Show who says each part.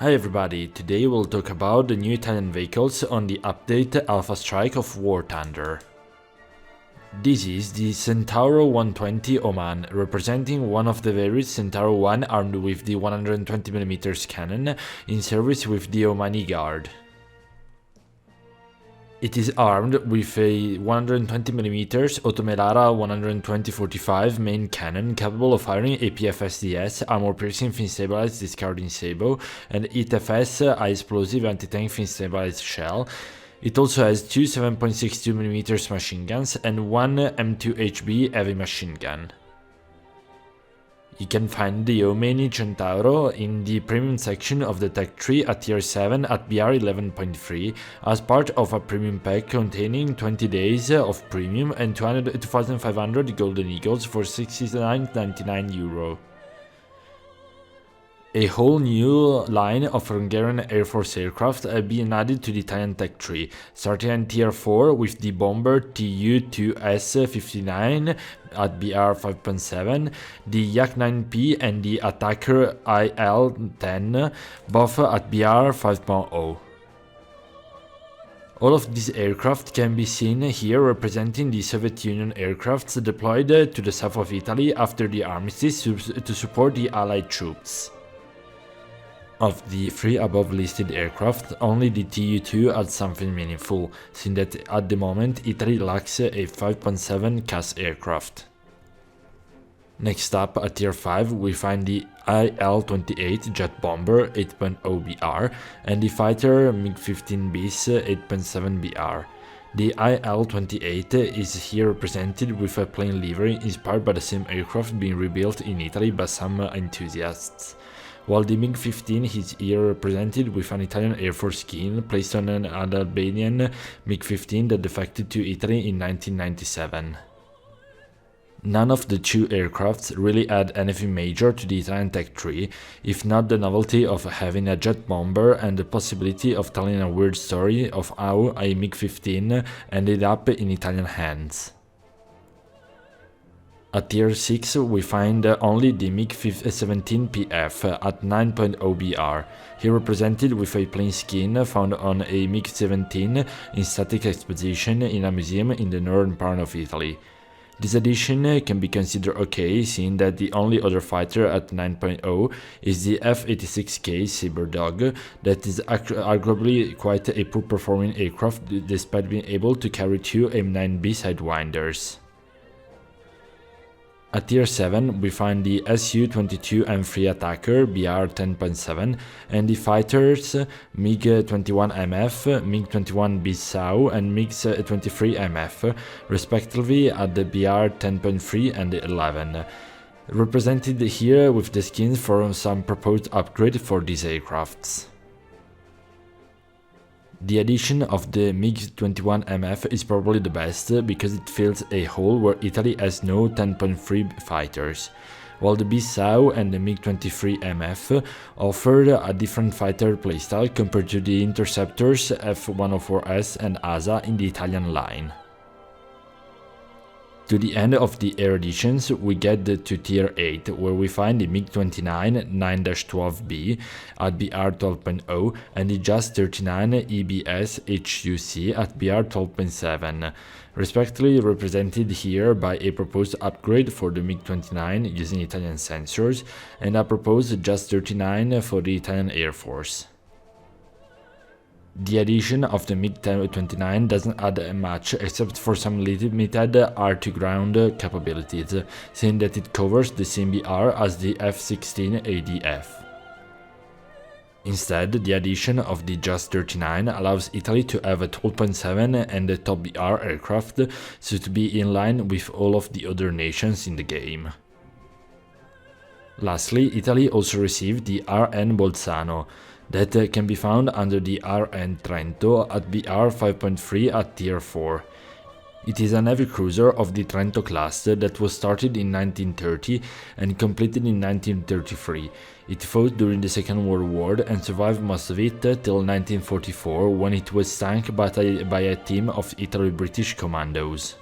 Speaker 1: Hi everybody, today we'll talk about the new Italian vehicles on the update Alpha Strike of War Thunder. This is the Centauro 120 Oman, representing one of the various Centauro 1 armed with the 120mm cannon in service with the Omani Guard. It is armed with a 120mm Automelara 120-45 main cannon capable of firing APF-SDS, armor-piercing fin-stabilized discarding sabot, and ITFS high-explosive anti-tank fin-stabilized shell. It also has two 7.62mm machine guns and one M2HB heavy machine gun. You can find the Omani Centauro in the premium section of the tech tree at tier 7 at BR 11.3 as part of a premium pack containing 20 days of premium and 2,500 golden eagles for €69.99. A whole new line of Hungarian Air Force aircraft have been added to the Italian tech tree, starting at tier 4 with the bomber Tu-2S-59 at BR 5.7, the Yak-9P and the Attacker IL-10, both at BR 5.0. All of these aircraft can be seen here representing the Soviet Union aircrafts deployed to the south of Italy after the armistice to support the Allied troops. Of the three above listed aircraft, only the Tu-2 had something meaningful, seeing that at the moment Italy lacks a 5.7 CAS aircraft. Next up, at tier 5, we find the IL-28 jet bomber 8.0 BR and the fighter MiG-15 bis 8.7 BR. The IL-28 is here represented with a plain livery inspired by the same aircraft being rebuilt in Italy by some enthusiasts, while the MiG-15 is here represented with an Italian Air Force skin placed on an Albanian MiG-15 that defected to Italy in 1997. None of the two aircrafts really add anything major to the Italian tech tree, if not the novelty of having a jet bomber and the possibility of telling a weird story of how a MiG-15 ended up in Italian hands. At tier 6 we find only the MiG-17PF at 9.0 BR, here represented with a plain skin found on a MiG-17 in static exposition in a museum in the northern part of Italy. This addition can be considered okay, seeing that the only other fighter at 9.0 is the F-86K Sabre Dog, that is arguably quite a poor performing aircraft despite being able to carry two M9B Sidewinders. At tier 7 we find the Su-22M3 Attacker BR 10.7 and the fighters MiG-21MF, MiG-21 Bissau and MiG-23MF, respectively at the BR 10.3 and 11, represented here with the skins for some proposed upgrade for these aircrafts. The addition of the MiG-21MF is probably the best because it fills a hole where Italy has no 10.3 fighters, while the Bissau and the MiG-23MF offered a different fighter playstyle compared to the Interceptors F-104S and ASA in the Italian line. To the end of the air additions, we get to tier 8, where we find the MiG-29 9-12B at BR 12.0 and the JAS-39 EBS HUC at BR 12.7, respectively represented here by a proposed upgrade for the MiG-29 using Italian sensors and a proposed JAS-39 for the Italian Air Force. The addition of the MiG-29 doesn't add much except for some limited air-to-ground capabilities, seeing that it covers the same BR as the F-16 ADF. Instead, the addition of the JAS-39 allows Italy to have a 12.7 and a top BR aircraft, so to be in line with all of the other nations in the game. Lastly, Italy also received the RN Bolzano, that can be found under the RN Trento at BR 5.3 at tier 4. It is a heavy cruiser of the Trento class that was started in 1930 and completed in 1933. It fought during the Second World War and survived most of it till 1944, when it was sunk by a team of Italo-British commandos.